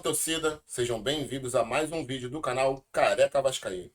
torcida, sejam bem-vindos a mais um vídeo do canal Careca Vascaíno.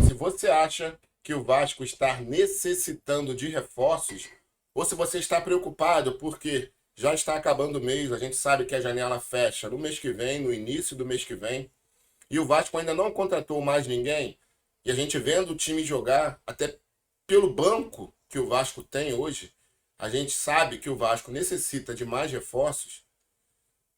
Se você acha que o Vasco está necessitando de reforços, ou se você está preocupado porque já está acabando o mês, a gente sabe que a janela fecha no mês que vem, no início do mês que vem, e o Vasco ainda não contratou mais ninguém, e a gente vendo o time jogar, até pelo banco que o Vasco tem hoje, a gente sabe que o Vasco necessita de mais reforços,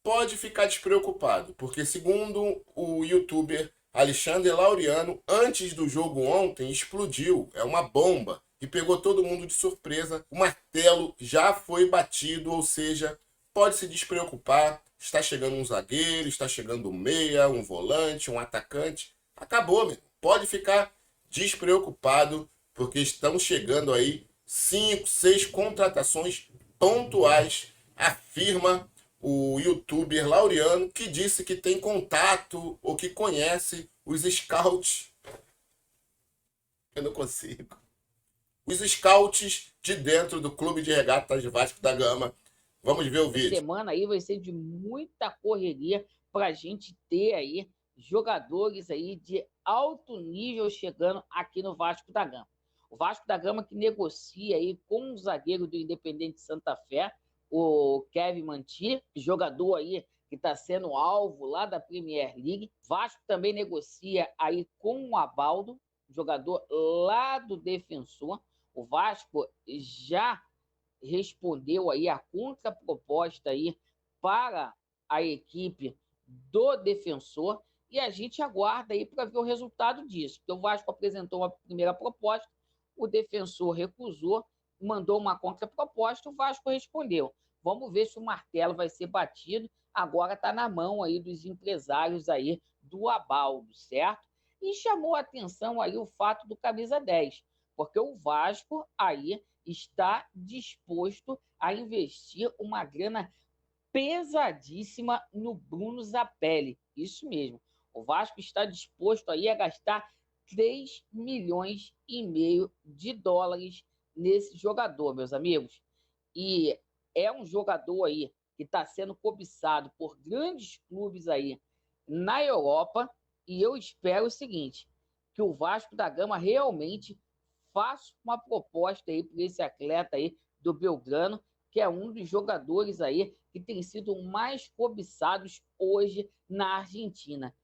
pode ficar despreocupado, porque segundo o youtuber Alexandre Laureano, antes do jogo ontem, explodiu, é uma bomba, e pegou todo mundo de surpresa. O martelo já foi batido, ou seja, pode se despreocupar, está chegando um zagueiro, está chegando um meia, um volante, um atacante, acabou, meu. Pode ficar despreocupado, porque estão chegando aí 5, 6 contratações pontuais, afirma o youtuber Laureano, que disse que tem contato ou que conhece os scouts. Eu não consigo. Os scouts de dentro do Clube de Regatas Vasco da Gama. Vamos ver o vídeo. Semana aí vai ser de muita correria para a gente ter aí jogadores aí de alto nível chegando aqui no Vasco da Gama. O Vasco da Gama que negocia aí com o zagueiro do Independente Santa Fé, o Kevin Manti, jogador aí que está sendo alvo lá da Premier League. Vasco também negocia aí com o Abaldo, jogador lá do Defensor. O Vasco já respondeu aí a contraproposta aí para a equipe do Defensor e a gente aguarda aí para ver o resultado disso. Porque o Vasco apresentou uma primeira proposta, o Defensor recusou, mandou uma contraproposta, o Vasco respondeu. Vamos ver se o martelo vai ser batido. Agora está na mão aí dos empresários aí do Abaldo, certo? E chamou a atenção aí o fato do camisa 10, porque o Vasco aí está disposto a investir uma grana pesadíssima no Bruno Zapelli. Isso mesmo. O Vasco está disposto aí a gastar 3 milhões e meio de dólares nesse jogador, meus amigos. E é um jogador aí que está sendo cobiçado por grandes clubes aí na Europa, e eu espero o seguinte, que o Vasco da Gama realmente faça uma proposta aí para esse atleta aí do Belgrano, que é um dos jogadores aí que tem sido mais cobiçados hoje na Argentina.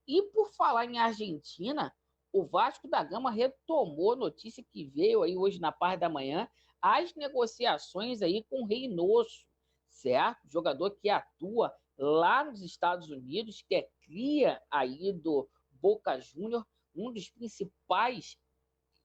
E por falar em Argentina, o Vasco da Gama retomou, notícia que veio aí hoje na parte da manhã, as negociações aí com o Reynoso, certo? Jogador que atua lá nos Estados Unidos, que é cria aí do Boca Juniors, um dos principais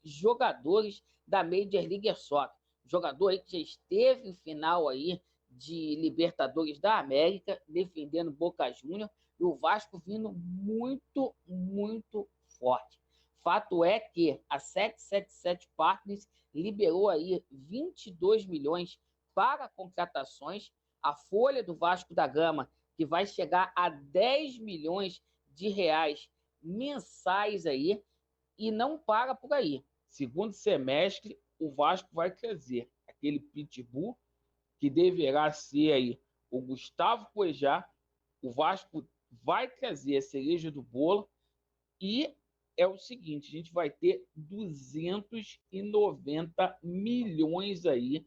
jogadores da Major League Soccer. Jogador aí que já esteve em final aí de Libertadores da América, defendendo Boca Juniors, e o Vasco vindo muito, muito forte. Fato é que a 777 Partners liberou aí 22 milhões para contratações. A folha do Vasco da Gama, que vai chegar a 10 milhões de reais mensais aí, e não para por aí. Segundo semestre, o Vasco vai trazer aquele pitbull, que deverá ser aí o Gustavo Cuejá. O Vasco vai trazer a cereja do bolo e é o seguinte, a gente vai ter 290 milhões aí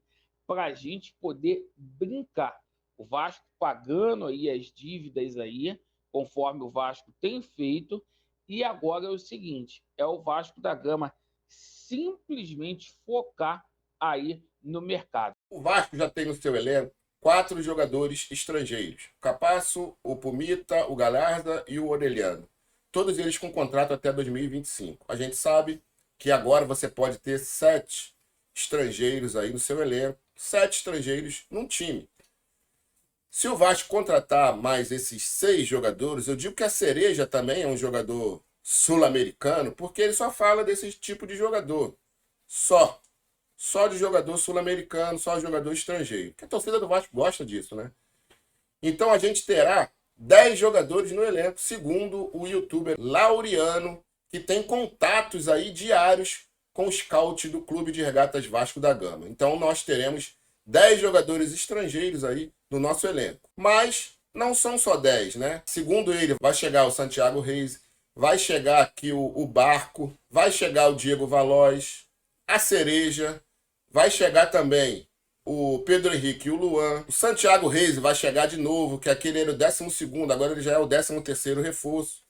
para a gente poder brincar. O Vasco pagando aí as dívidas aí, conforme o Vasco tem feito, e agora é o seguinte, é o Vasco da Gama simplesmente focar aí no mercado. O Vasco já tem no seu elenco 4 jogadores estrangeiros. O Capasso, o Pumita, o Galarza e o Orelhano. Todos eles com contrato até 2025. A gente sabe que agora você pode ter 7 estrangeiros aí no seu elenco. 7 estrangeiros num time. Se o Vasco contratar mais esses 6 jogadores, eu digo que a Cereja também é um jogador sul-americano, porque ele só fala desse tipo de jogador. Só. só de jogador sul-americano, só de jogador estrangeiro. Porque a torcida do Vasco gosta disso, né? Então a gente terá 10 jogadores no elenco, segundo o youtuber Laureano, que tem contatos aí diários com o scout do Clube de Regatas Vasco da Gama. Então nós teremos 10 jogadores estrangeiros aí no nosso elenco. Mas não são só 10, né? Segundo ele, vai chegar o Santiago Reis, vai chegar aqui o Barco, vai chegar o Diego Valois, a Cereja, vai chegar também o Pedro Henrique e o Luan. O Santiago Reis vai chegar de novo, que aquele era o 12º, agora ele já é o 13º reforço.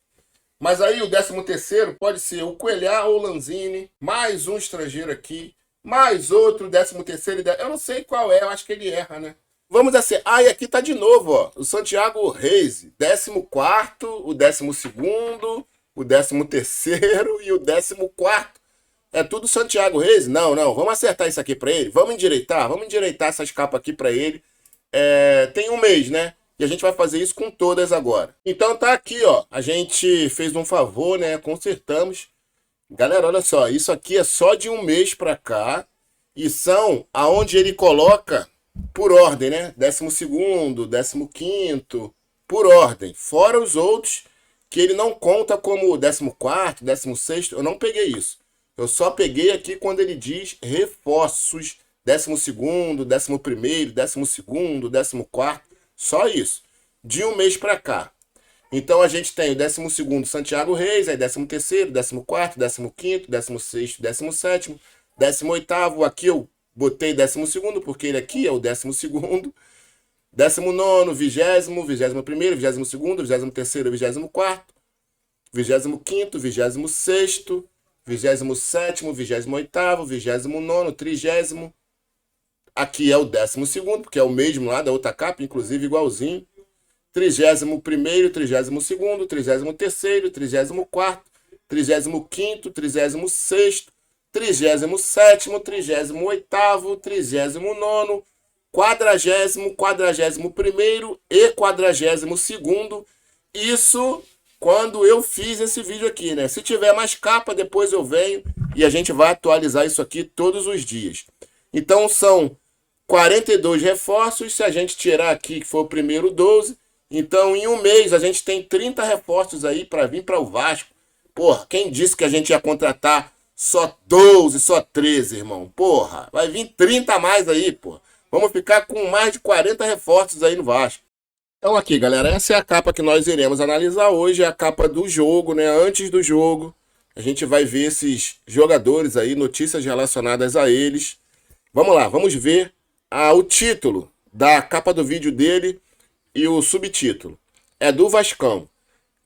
Mas aí o 13º pode ser o Coelhar ou o Lanzini, mais um estrangeiro aqui, mais outro 13º. Eu não sei qual é, eu acho que ele erra, né? Vamos assim. Ah, e aqui tá de novo, ó. O Santiago Reis, 14º, o 12º, o 13º e o 14º. É tudo Santiago Reis? Não, não. Vamos acertar isso aqui pra ele. Vamos endireitar essas capas aqui pra ele. Tem um mês, né? E a gente vai fazer isso com todas agora. Então tá aqui, ó. A gente fez um favor, né? Consertamos. Galera, olha só. Isso aqui é só de um mês pra cá. E são aonde ele coloca por ordem, né? 12º, 15º, por ordem. Fora os outros que ele não conta como 14º, 16º. Eu não peguei isso. Eu só peguei aqui quando ele diz reforços. 12º, 11º, 12º, 14º. Só isso. De um mês para cá. Então a gente tem o 12º Santiago Reis, aí 13º, 14º, 15º, 16º, 17º, 18º. Aqui eu botei 12º porque ele aqui é o 12º. 19º, 20º, 21º, 22º, 23º, 24º, 25º, 26º, 27º, 28º, 29º, 30º. Aqui é o 12º, porque é o mesmo lá da outra capa, inclusive igualzinho. 31º, 32º, 33º, 34º, 35º, 36º, 37º, 38º, 39º, 40º, 41º e 42º. Isso quando eu fiz esse vídeo aqui, né? Se tiver mais capa, depois eu venho e a gente vai atualizar isso aqui todos os dias. Então são 42 reforços, se a gente tirar aqui, que foi o primeiro 12, então em um mês a gente tem 30 reforços aí para vir para o Vasco. Porra, quem disse que a gente ia contratar só 12, só 13, irmão? Porra, vai vir 30 a mais aí, porra. Vamos ficar com mais de 40 reforços aí no Vasco. Então aqui, galera, essa é a capa que nós iremos analisar hoje, é a capa do jogo, né? Antes do jogo, a gente vai ver esses jogadores aí, notícias relacionadas a eles. Vamos lá, vamos ver o título da capa do vídeo dele e o subtítulo. É do Vascão.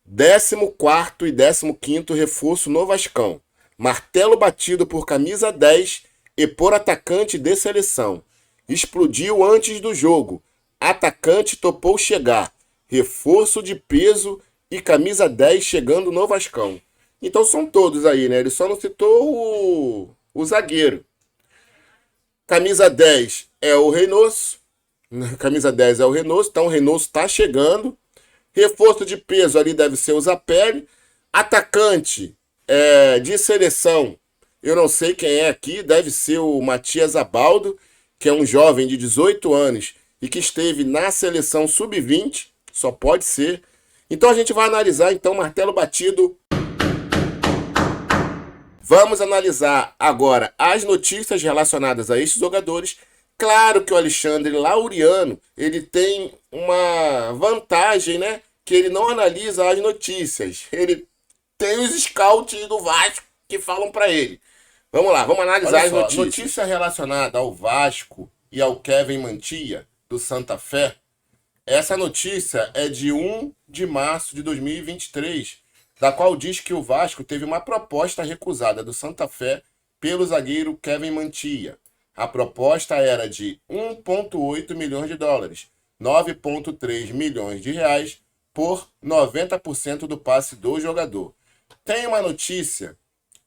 14º e 15º reforço no Vascão. Martelo batido por camisa 10 e por atacante de seleção. Explodiu antes do jogo. Atacante topou chegar. Reforço de peso e camisa 10 chegando no Vascão. Então são todos aí, né? Ele só não citou o zagueiro. Camisa 10 é o Reynoso. Camisa 10 é o Reynoso. Então o Reynoso está chegando. Reforço de peso ali deve ser o Zapelli. Atacante de seleção. Eu não sei quem é aqui. Deve ser o Matias Abaldo, que é um jovem de 18 anos e que esteve na seleção sub-20. Só pode ser. Então a gente vai analisar então martelo batido. Vamos analisar agora as notícias relacionadas a estes jogadores. Claro que o Alexandre Laureano, ele tem uma vantagem, né? Que ele não analisa as notícias. Ele tem os scouts do Vasco que falam para ele. Vamos lá, vamos analisar as notícias. Notícia relacionada ao Vasco e ao Kevin Mantia, do Santa Fé. Essa notícia é de 1 de março de 2023, da qual diz que o Vasco teve uma proposta recusada do Santa Fé pelo zagueiro Kevin Mantia. A proposta era de 1,8 milhões de dólares, 9,3 milhões de reais, por 90% do passe do jogador. Tem uma notícia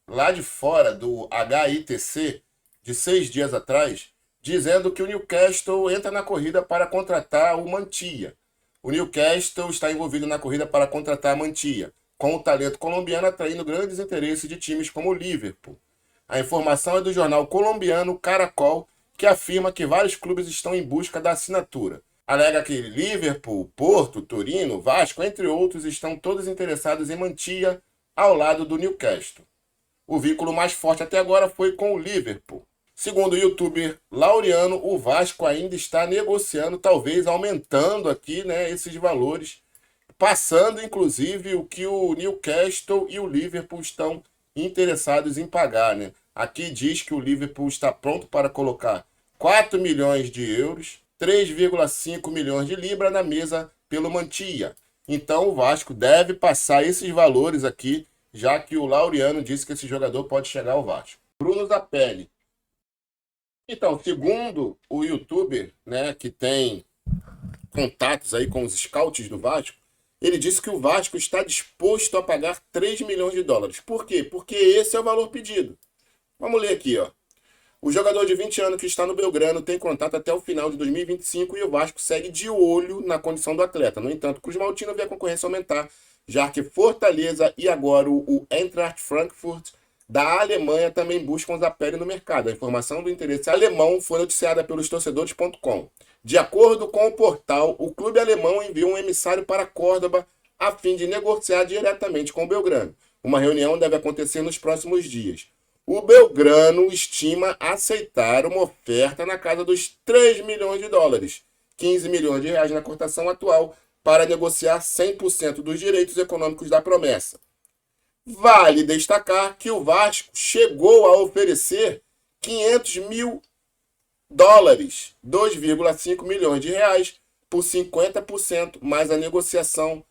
lá de fora do HITC, de 6 dias atrás, dizendo que o Newcastle entra na corrida para contratar o Mantia. O Newcastle está envolvido na corrida para contratar a Mantia, com o talento colombiano atraindo grandes interesses de times como o Liverpool. A informação é do jornal colombiano Caracol, que afirma que vários clubes estão em busca da assinatura. Alega que Liverpool, Porto, Torino, Vasco, entre outros, estão todos interessados em Mantilla ao lado do Newcastle. O vínculo mais forte até agora foi com o Liverpool. Segundo o youtuber Laureano, o Vasco ainda está negociando, talvez aumentando aqui, né, esses valores, passando inclusive o que o Newcastle e o Liverpool estão interessados em pagar, né? Aqui diz que o Liverpool está pronto para colocar 4 milhões de euros, 3,5 milhões de libras na mesa pelo Mantilla. Então o Vasco deve passar esses valores aqui, já que o Laureano disse que esse jogador pode chegar ao Vasco. Bruno Zapelli. Então, segundo o youtuber, né, que tem contatos aí com os scouts do Vasco, ele disse que o Vasco está disposto a pagar 3 milhões de dólares. Por quê? Porque esse é o valor pedido. Vamos ler aqui, ó. O jogador de 20 anos que está no Belgrano tem contrato até o final de 2025 e o Vasco segue de olho na condição do atleta. No entanto, o Cruz Maltino vê a concorrência aumentar, já que Fortaleza e agora o Eintracht Frankfurt da Alemanha também buscam Zapelli no mercado. A informação do interesse alemão foi noticiada pelos torcedores.com. De acordo com o portal, o clube alemão enviou um emissário para Córdoba a fim de negociar diretamente com o Belgrano. Uma reunião deve acontecer nos próximos dias. O Belgrano estima aceitar uma oferta na casa dos 3 milhões de dólares, 15 milhões de reais na cotação atual, para negociar 100% dos direitos econômicos da promessa. Vale destacar que o Vasco chegou a oferecer 500 mil dólares, 2,5 milhões de reais, por 50%, mas a negociação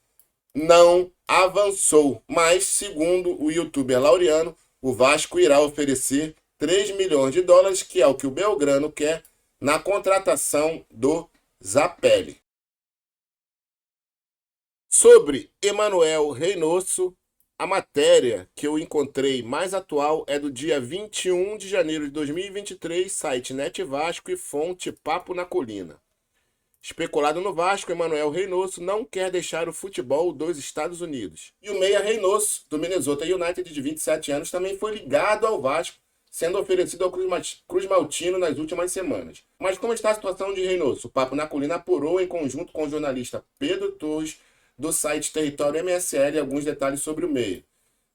não avançou. Mas, segundo o youtuber Laureano, o Vasco irá oferecer 3 milhões de dólares, que é o que o Belgrano quer, na contratação do Zapelli. Sobre Emanuel Reynoso, a matéria que eu encontrei mais atual é do dia 21 de janeiro de 2023, site Net Vasco e fonte Papo na Colina. Especulado no Vasco, Emanuel Reynoso não quer deixar o futebol dos Estados Unidos. E o meia Reynoso, do Minnesota United, de 27 anos, também foi ligado ao Vasco, sendo oferecido ao Cruz Maltino nas últimas semanas. Mas como está a situação de Reynoso? O Papo na Colina apurou, em conjunto com o jornalista Pedro Torres, do site Território MSL, alguns detalhes sobre o meia.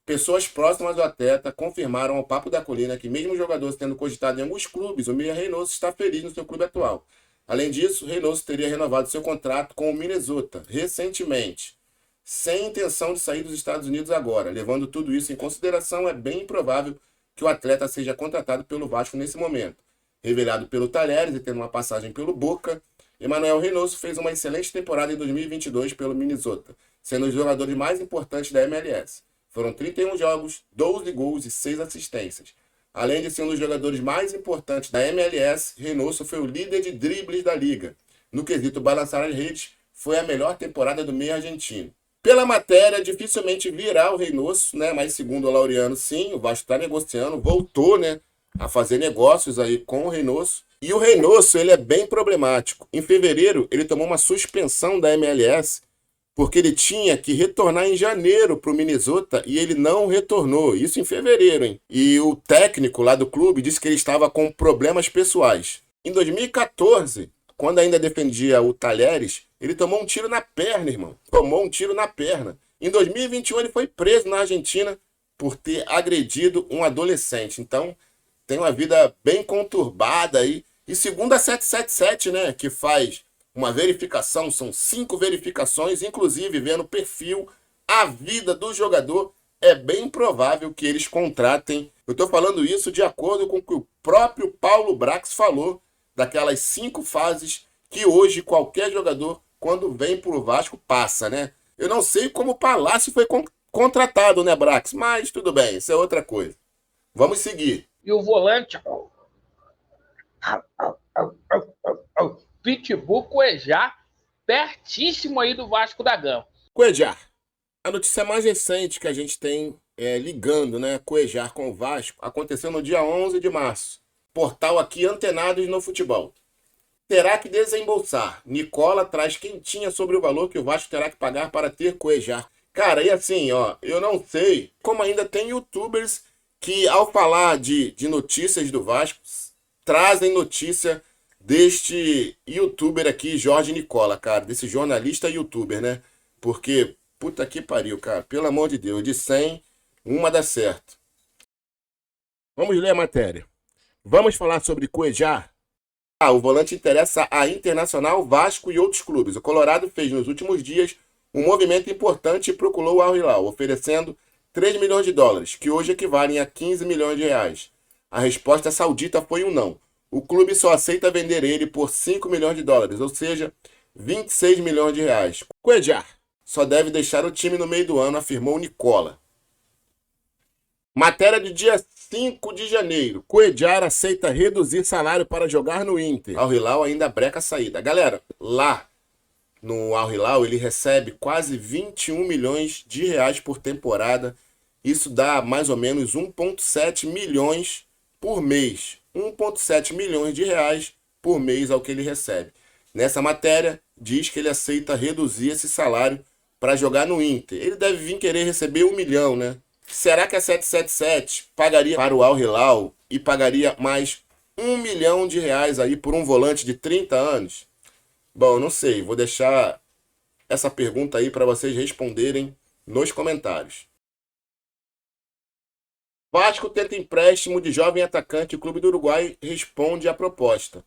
Pessoas próximas do atleta confirmaram ao Papo da Colina que, mesmo o jogador sendo cogitado em alguns clubes, o meia Reynoso está feliz no seu clube atual. Além disso, Reynoso teria renovado seu contrato com o Minnesota recentemente, sem intenção de sair dos Estados Unidos agora. Levando tudo isso em consideração, é bem improvável que o atleta seja contratado pelo Vasco nesse momento. Revelado pelo Talheres e tendo uma passagem pelo Boca, Emanuel Reynoso fez uma excelente temporada em 2022 pelo Minnesota, sendo um dos jogadores mais importantes da MLS. Foram 31 jogos, 12 gols e 6 assistências. Além de ser um dos jogadores mais importantes da MLS, Reynoso foi o líder de dribles da liga. No quesito balançar as redes, foi a melhor temporada do meio argentino. Pela matéria, dificilmente virá o Reynoso, né? Mas segundo o Laureano, sim, o Vasco está negociando, voltou, né, a fazer negócios aí com o Reynoso. E o Reynoso, ele é bem problemático. Em fevereiro, ele tomou uma suspensão da MLS porque ele tinha que retornar em janeiro para o Minnesota e ele não retornou. Isso em fevereiro, hein? E o técnico lá do clube disse que ele estava com problemas pessoais. Em 2014, quando ainda defendia o Talheres, ele tomou um tiro na perna, irmão. Tomou um tiro na perna. Em 2021, ele foi preso na Argentina por ter agredido um adolescente. Então, tem uma vida bem conturbada aí. E segundo a 777, né, que faz uma verificação, são 5 verificações, inclusive vendo o perfil, a vida do jogador, é bem provável que eles contratem. Eu estou falando isso de acordo com o que o próprio Paulo Brax falou, daquelas 5 fases que hoje qualquer jogador, quando vem para o Vasco, passa, né? Eu não sei como o Palácio foi contratado, né, Brax? Mas tudo bem, isso é outra coisa. Vamos seguir. E o volante... Pitbull Cuejar, pertíssimo aí do Vasco da Gama. Cuejar, a notícia mais recente que a gente tem ligando, né, Cuejar com o Vasco, aconteceu no dia 11 de março. Portal aqui Antenados no Futebol. Terá que desembolsar. Nicola traz quentinha sobre o valor que o Vasco terá que pagar para ter Cuejar. Cara, e assim, ó, eu não sei como ainda tem youtubers que ao falar de notícias do Vasco, trazem notícia deste youtuber aqui, Jorge Nicola, cara, desse jornalista youtuber, né? Porque, puta que pariu, cara, pelo amor de Deus, de 100, uma dá certo. Vamos ler a matéria. Vamos falar sobre Cuejá. O volante interessa a Internacional, Vasco e outros clubes. O Colorado fez nos últimos dias um movimento importante e procurou o Al Hilal, oferecendo 3 milhões de dólares, que hoje equivalem a 15 milhões de reais. A resposta saudita foi um não. O clube só aceita vender ele por 5 milhões de dólares, ou seja, 26 milhões de reais. Cuejá só deve deixar o time no meio do ano, afirmou Nicola. Matéria de dia 5 de janeiro. Cuéllar aceita reduzir salário para jogar no Inter. Al Hilal ainda breca a saída. Galera, lá no Al Hilal ele recebe quase 21 milhões de reais por temporada. Isso dá mais ou menos 1,7 milhões por mês. 1,7 milhões de reais por mês é o que ele recebe. Nessa matéria, diz que ele aceita reduzir esse salário para jogar no Inter. Ele deve vir querer receber 1 milhão, né? Será que a 777 pagaria para o Al Hilal e pagaria mais 1 milhão de reais aí por um volante de 30 anos? Bom, não sei. Vou deixar essa pergunta aí para vocês responderem nos comentários. Vasco tenta empréstimo de jovem atacante e o Clube do Uruguai responde à proposta.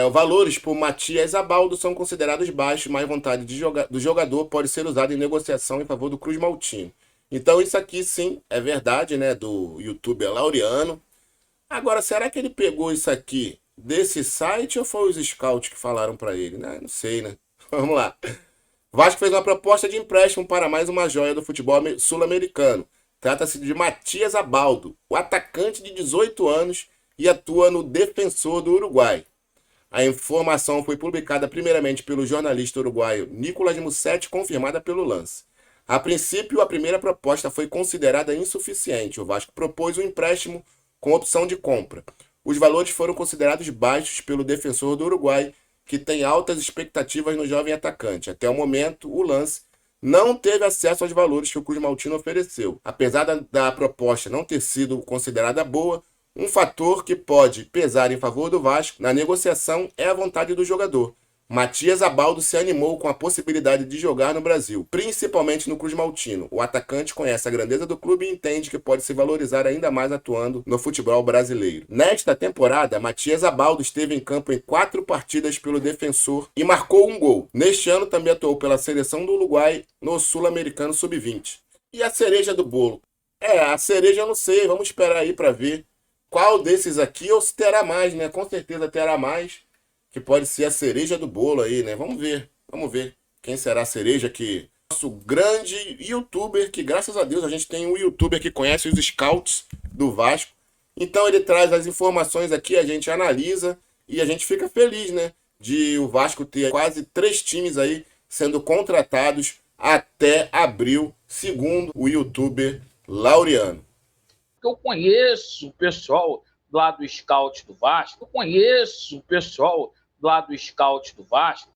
Os valores por Matias Abaldo são considerados baixos, mais vontade do jogador pode ser usada em negociação em favor do Cruz Maltino. Então isso aqui sim é verdade, né, do youtuber Laureano. Agora, será que ele pegou isso aqui desse site ou foi os scouts que falaram para ele, né? Não sei, né? Vamos lá. Vasco fez uma proposta de empréstimo para mais uma joia do futebol sul-americano. Trata-se de Matias Abaldo, o atacante de 18 anos e atua no Defensor do Uruguai. A informação foi publicada primeiramente pelo jornalista uruguaio Nicolas Mussetti, confirmada pelo Lance. A princípio, a primeira proposta foi considerada insuficiente. O Vasco propôs um empréstimo com opção de compra. Os valores foram considerados baixos pelo Defensor do Uruguai, que tem altas expectativas no jovem atacante. Até o momento, o Lance não teve acesso aos valores que o Cruz Maltino ofereceu. Apesar da proposta não ter sido considerada boa, um fator que pode pesar em favor do Vasco na negociação é a vontade do jogador. Matias Abaldo se animou com a possibilidade de jogar no Brasil, principalmente no Cruz Maltino. O atacante conhece a grandeza do clube e entende que pode se valorizar ainda mais atuando no futebol brasileiro. Nesta temporada, Matias Abaldo esteve em campo em 4 partidas pelo Defensor e marcou um gol. Neste ano também atuou pela seleção do Uruguai no Sul-Americano Sub-20. E a cereja do bolo? A cereja eu não sei, vamos esperar aí para ver qual desses aqui ou se terá mais, né? Com certeza terá mais, que pode ser a cereja do bolo aí, né? Vamos ver quem será a cereja que... Nosso grande youtuber, que graças a Deus a gente tem um youtuber que conhece os scouts do Vasco. Então ele traz as informações aqui, a gente analisa e a gente fica feliz, né? De o Vasco ter quase 3 times aí sendo contratados até abril, segundo o youtuber Laureano. Eu conheço o pessoal lá do Scout do Vasco, eu conheço o pessoal lá do Scout do Vasco,